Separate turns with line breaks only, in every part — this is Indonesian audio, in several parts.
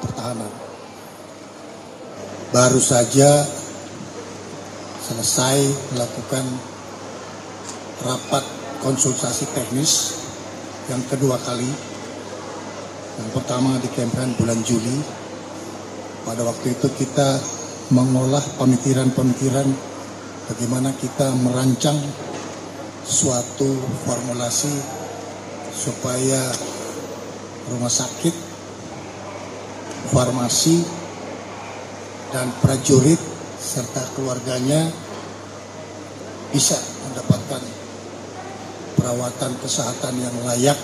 Pertahanan. Baru saja selesai melakukan rapat konsultasi teknis yang kedua kali. Yang pertama di Kemhan bulan Juli. Pada waktu itu kita mengolah pemikiran-pemikiran bagaimana kita merancang suatu formulasi supaya rumah sakit, farmasi, dan prajurit serta keluarganya bisa mendapatkan perawatan kesehatan yang layak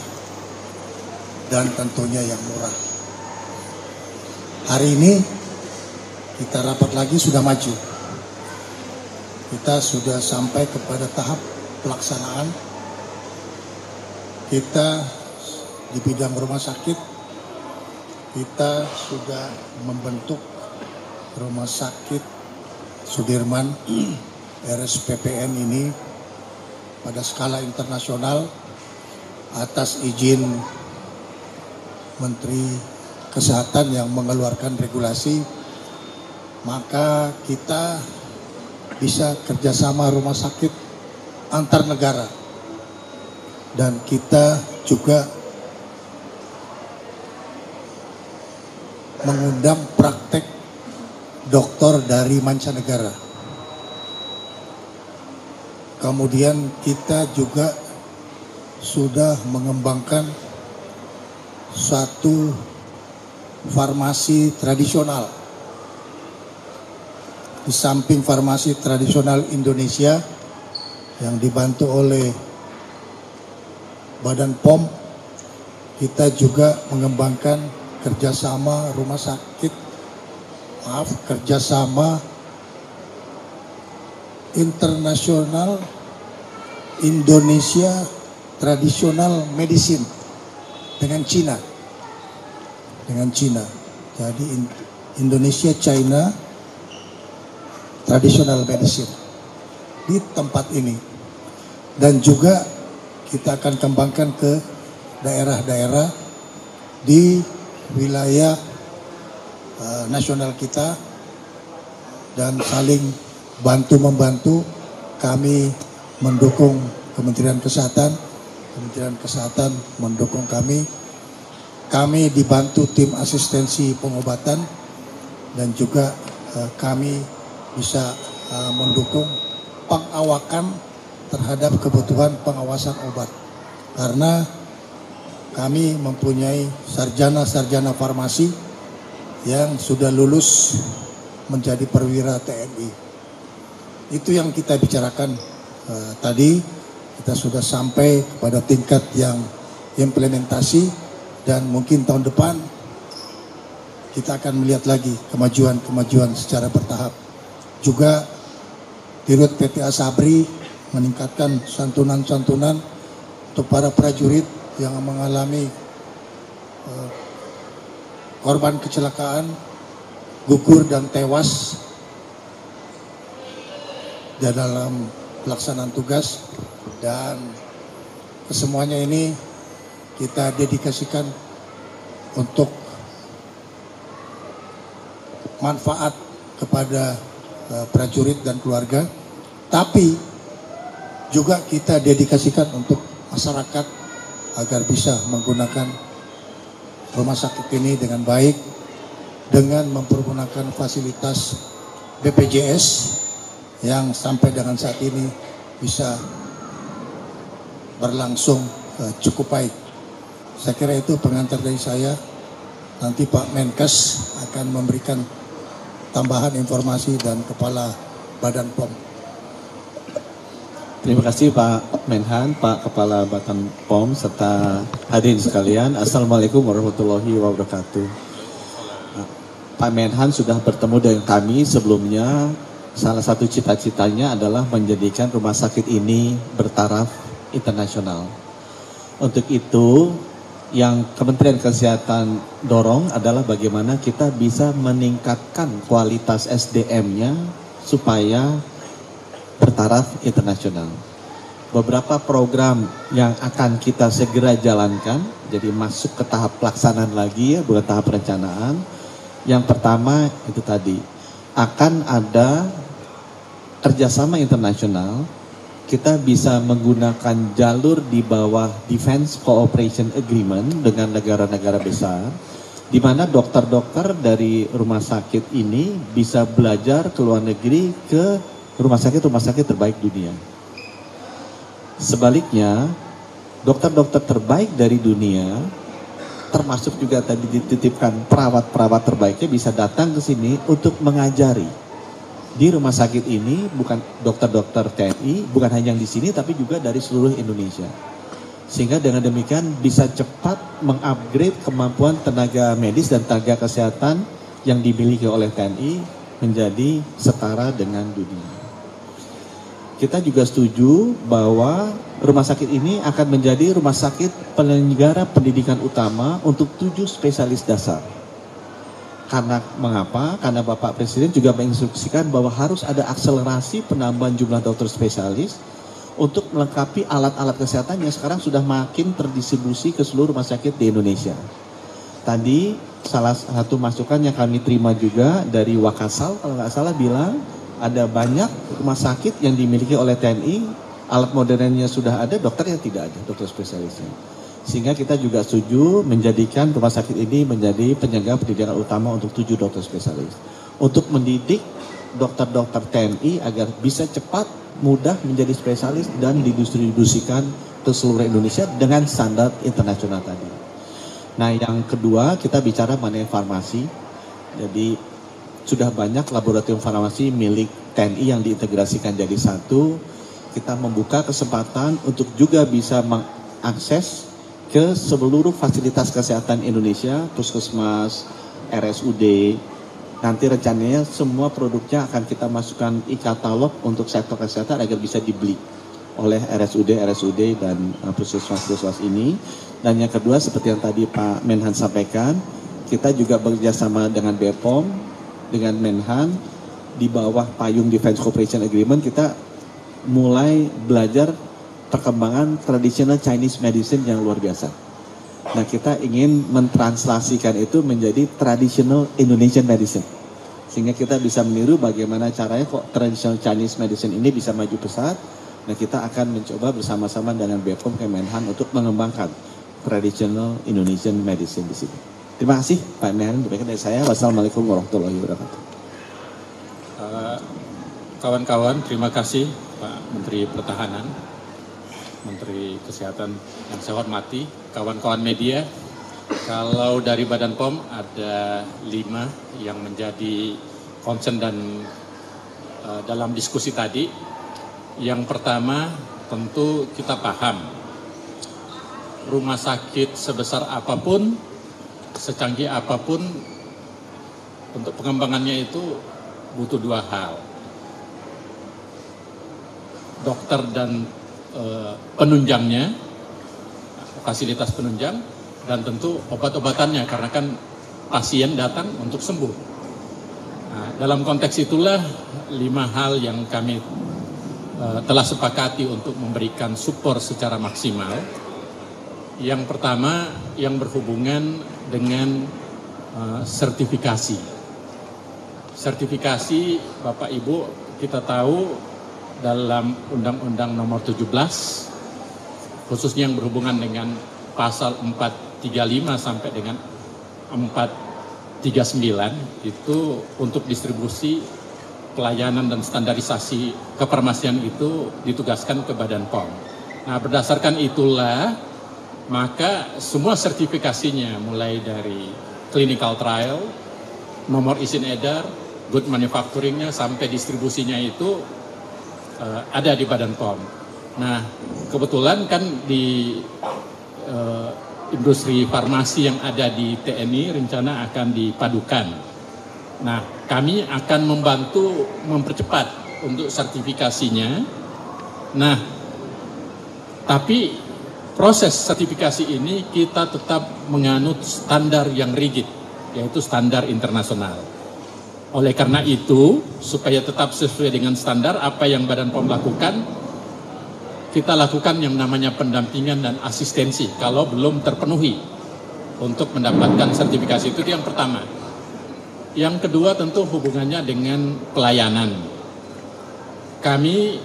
dan tentunya yang murah. Hari ini kita rapat lagi sudah maju. Kita sudah sampai kepada tahap pelaksanaan. Kita di bidang rumah sakit, kita sudah membentuk Rumah Sakit Sudirman RSPPN ini pada skala internasional atas izin Menteri Kesehatan yang mengeluarkan regulasi, maka kita bisa kerjasama rumah sakit antar negara dan kita juga mengundang praktek dokter dari mancanegara. Kemudian kita juga sudah mengembangkan satu farmasi tradisional. Di samping farmasi tradisional Indonesia yang dibantu oleh Badan POM, kita juga mengembangkan kerjasama kerjasama internasional Indonesia Traditional Medicine dengan Cina. Jadi Indonesia China Traditional Medicine di tempat ini. Dan juga kita akan kembangkan ke daerah-daerah di wilayah nasional kita dan saling bantu-membantu. Kami mendukung Kementerian Kesehatan mendukung kami. Kami dibantu tim asistensi pengobatan dan juga kami bisa mendukung pengawakan terhadap kebutuhan pengawasan obat. Karena kami mempunyai sarjana-sarjana farmasi yang sudah lulus menjadi perwira TNI. Itu yang kita bicarakan tadi. Kita sudah sampai pada tingkat yang implementasi. Dan mungkin tahun depan kita akan melihat lagi kemajuan-kemajuan secara bertahap. Juga Dirut PTA Sabri meningkatkan santunan-santunan untuk para prajurit yang mengalami korban kecelakaan, gugur dan tewas dalam pelaksanaan tugas. Dan kesemuanya ini kita dedikasikan untuk manfaat kepada prajurit dan keluarga, tapi juga kita dedikasikan untuk masyarakat agar bisa menggunakan rumah sakit ini dengan baik dengan mempergunakan fasilitas BPJS yang sampai dengan saat ini bisa berlangsung cukup baik. Saya kira itu pengantar dari saya. Nanti Pak Menkes akan memberikan tambahan informasi dan Kepala Badan POM.
Terima kasih Pak Menhan, Pak Kepala Badan POM, serta hadirin sekalian. Assalamualaikum warahmatullahi wabarakatuh. Pak Menhan sudah bertemu dengan kami sebelumnya. Salah satu cita-citanya adalah menjadikan rumah sakit ini bertaraf internasional. Untuk itu, yang Kementerian Kesehatan dorong adalah bagaimana kita bisa meningkatkan kualitas SDM-nya supaya bertaraf internasional. Beberapa program yang akan kita segera jalankan Jadi masuk ke tahap pelaksanaan lagi ya, bukan tahap perencanaan. Yang pertama itu tadi, akan ada kerjasama internasional. Kita bisa menggunakan jalur di bawah Defense Cooperation Agreement dengan negara-negara besar, di mana dokter-dokter dari rumah sakit ini bisa belajar ke luar negeri ke rumah sakit terbaik dunia. Sebaliknya, dokter-dokter terbaik dari dunia, termasuk juga tadi dititipkan perawat-perawat terbaiknya bisa datang ke sini untuk mengajari. Di rumah sakit ini bukan dokter-dokter TNI, bukan hanya yang di sini tapi juga dari seluruh Indonesia. Sehingga dengan demikian bisa cepat mengupgrade kemampuan tenaga medis dan tenaga kesehatan yang dimiliki oleh TNI menjadi setara dengan dunia. Kita juga setuju bahwa rumah sakit ini akan menjadi rumah sakit penyelenggara pendidikan utama untuk 7 spesialis dasar. Karena mengapa? Karena Bapak Presiden juga menginstruksikan bahwa harus ada akselerasi penambahan jumlah dokter spesialis untuk melengkapi alat-alat kesehatan yang sekarang sudah makin terdistribusi ke seluruh rumah sakit di Indonesia. Tadi salah satu masukan yang kami terima juga dari Wakasal, kalau nggak salah bilang ada banyak rumah sakit yang dimiliki oleh TNI, alat modernnya sudah ada, dokter yang tidak ada, dokter spesialisnya. Sehingga kita juga setuju menjadikan rumah sakit ini menjadi penyangga pendidikan utama untuk 7 dokter spesialis. Untuk mendidik dokter-dokter TNI agar bisa cepat, mudah menjadi spesialis dan didistribusikan ke seluruh Indonesia dengan standar internasional tadi. Nah yang kedua kita bicara mengenai farmasi. Jadi sudah banyak laboratorium farmasi milik TNI yang diintegrasikan jadi satu. Kita membuka kesempatan untuk juga bisa mengakses ke seluruh fasilitas kesehatan Indonesia, puskesmas, RSUD. Nanti rencananya semua produknya akan kita masukkan e-katalog untuk sektor kesehatan agar bisa dibeli oleh RSUD dan puskesmas ini. Dan yang kedua seperti yang tadi Pak Menhan sampaikan, kita juga bekerjasama dengan BPOM, dengan Menhan, di bawah payung Defense Cooperation Agreement kita mulai belajar perkembangan traditional Chinese medicine yang luar biasa. Nah kita ingin mentranslasikan itu menjadi traditional Indonesian medicine. Sehingga kita bisa meniru bagaimana caranya kok traditional Chinese medicine ini bisa maju pesat. Nah kita akan mencoba bersama-sama dengan BPOM Kemenhan untuk mengembangkan traditional Indonesian medicine di sini. Terima kasih Pak Menhan, demikian dari saya. Wassalamualaikum warahmatullahi wabarakatuh.
Kawan-kawan, terima kasih Pak Menteri Pertahanan, Menteri Kesehatan yang saya hormati, kawan-kawan media. Kalau dari Badan POM ada 5 yang menjadi concern dan dalam diskusi tadi. Yang pertama tentu kita paham rumah sakit sebesar apapun, secanggih apapun, untuk pengembangannya itu butuh 2 hal. Dokter dan penunjangnya, fasilitas penunjang, dan tentu obat-obatannya, karena kan pasien datang untuk sembuh. Nah, dalam konteks itulah 5 hal yang kami telah sepakati untuk memberikan support secara maksimal. Yang pertama yang berhubungan dengan sertifikasi. Sertifikasi Bapak Ibu kita tahu dalam Undang-Undang Nomor 17, khususnya yang berhubungan dengan pasal 435 sampai dengan 439, itu untuk distribusi pelayanan dan standarisasi kefarmasian itu ditugaskan ke Badan POM. Nah berdasarkan itulah maka semua sertifikasinya mulai dari clinical trial, nomor izin edar, good manufacturingnya sampai distribusinya itu ada di Badan POM. Nah, kebetulan kan di industri farmasi yang ada di TNI rencana akan dipadukan. Nah, kami akan membantu mempercepat untuk sertifikasinya. Nah, tapi proses sertifikasi ini kita tetap menganut standar yang rigid, yaitu standar internasional. Oleh karena itu, supaya tetap sesuai dengan standar apa yang Badan POM lakukan, kita lakukan yang namanya pendampingan dan asistensi kalau belum terpenuhi untuk mendapatkan sertifikasi. Itu yang pertama. Yang kedua tentu hubungannya dengan pelayanan. Kami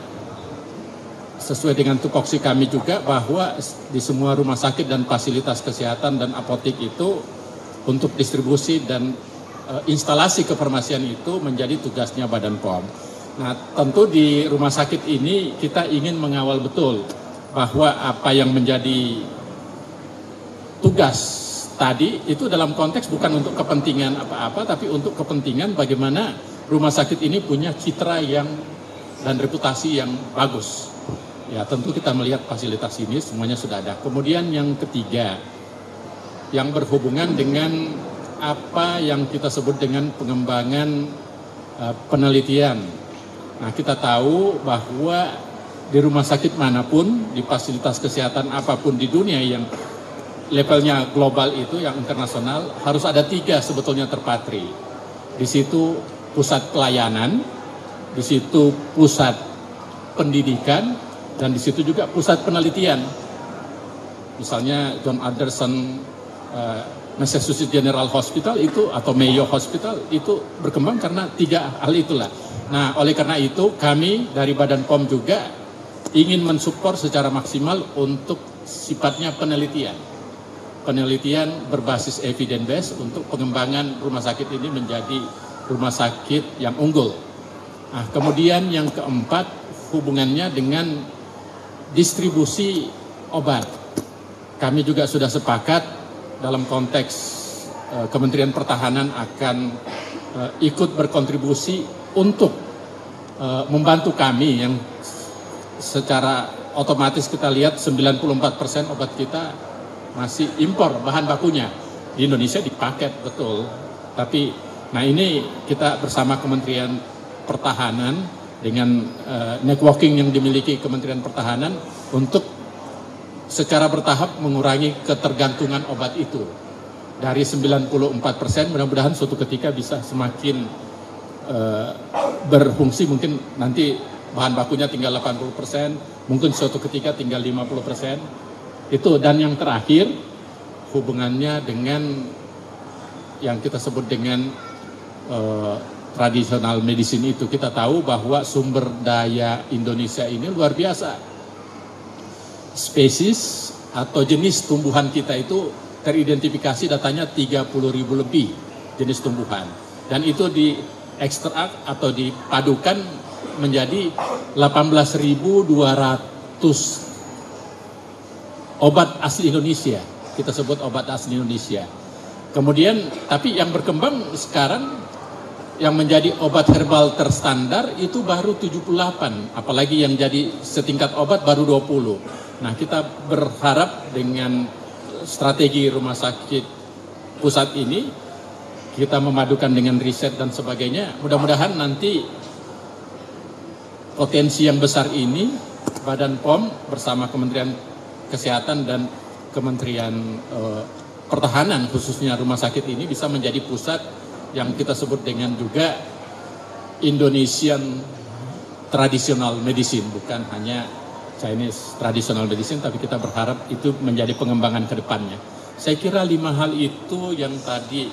sesuai dengan tupoksi kami juga bahwa di semua rumah sakit dan fasilitas kesehatan dan apotek itu untuk distribusi dan instalasi kefarmasian itu menjadi tugasnya Badan POM. Nah, tentu di rumah sakit ini kita ingin mengawal betul bahwa apa yang menjadi tugas tadi itu dalam konteks bukan untuk kepentingan apa-apa, tapi untuk kepentingan bagaimana rumah sakit ini punya citra yang dan reputasi yang bagus. Ya, tentu kita melihat fasilitas ini semuanya sudah ada. Kemudian yang ketiga, yang berhubungan dengan apa yang kita sebut dengan pengembangan penelitian. Nah, kita tahu bahwa di rumah sakit manapun, di fasilitas kesehatan apapun di dunia yang levelnya global itu, yang internasional, harus ada 3 sebetulnya terpatri. Di situ pusat pelayanan, di situ pusat pendidikan, dan di situ juga pusat penelitian. Misalnya John Anderson Massachusetts General Hospital itu atau Mayo Hospital itu berkembang karena 3 hal itulah. Nah, oleh karena itu kami dari Badan POM juga ingin mensupport secara maksimal untuk sifatnya penelitian. Penelitian berbasis evidence base untuk pengembangan rumah sakit ini menjadi rumah sakit yang unggul. Nah, kemudian yang keempat hubungannya dengan distribusi obat. Kami juga sudah sepakat dalam konteks Kementerian Pertahanan akan ikut berkontribusi untuk membantu kami yang secara otomatis kita lihat 94% obat kita masih impor bahan bakunya. Di Indonesia dipaket betul, tapi nah ini kita bersama Kementerian Pertahanan dengan networking yang dimiliki Kementerian Pertahanan untuk secara bertahap mengurangi ketergantungan obat itu. Dari 94%, mudah-mudahan suatu ketika bisa semakin berfungsi, mungkin nanti bahan bakunya tinggal 80%, mungkin suatu ketika tinggal 50%. Itu, dan yang terakhir hubungannya dengan yang kita sebut dengan tradisional medicine itu. Kita tahu bahwa sumber daya Indonesia ini luar biasa. Spesies atau jenis tumbuhan kita itu teridentifikasi datanya 30.000 lebih jenis tumbuhan. Dan itu diekstrak atau dipadukan menjadi 18.200 obat asli Indonesia. Kita sebut obat asli Indonesia. Kemudian, tapi yang berkembang sekarang yang menjadi obat herbal terstandar itu baru 78, apalagi yang jadi setingkat obat baru 20. Nah, kita berharap dengan strategi rumah sakit pusat ini, kita memadukan dengan riset dan sebagainya, mudah-mudahan nanti potensi yang besar ini, Badan POM bersama Kementerian Kesehatan dan Kementerian Pertahanan, khususnya rumah sakit ini bisa menjadi pusat yang kita sebut dengan juga Indonesian Traditional Medicine, bukan hanya Chinese Traditional Medicine, tapi kita berharap itu menjadi pengembangan ke depannya. Saya kira 5 hal itu yang tadi,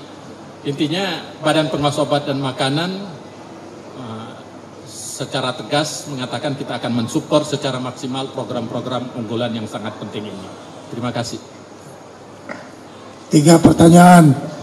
intinya Badan Pengawas Obat dan Makanan secara tegas mengatakan kita akan mensupport secara maksimal program-program unggulan yang sangat penting ini. Terima kasih.
3 pertanyaan.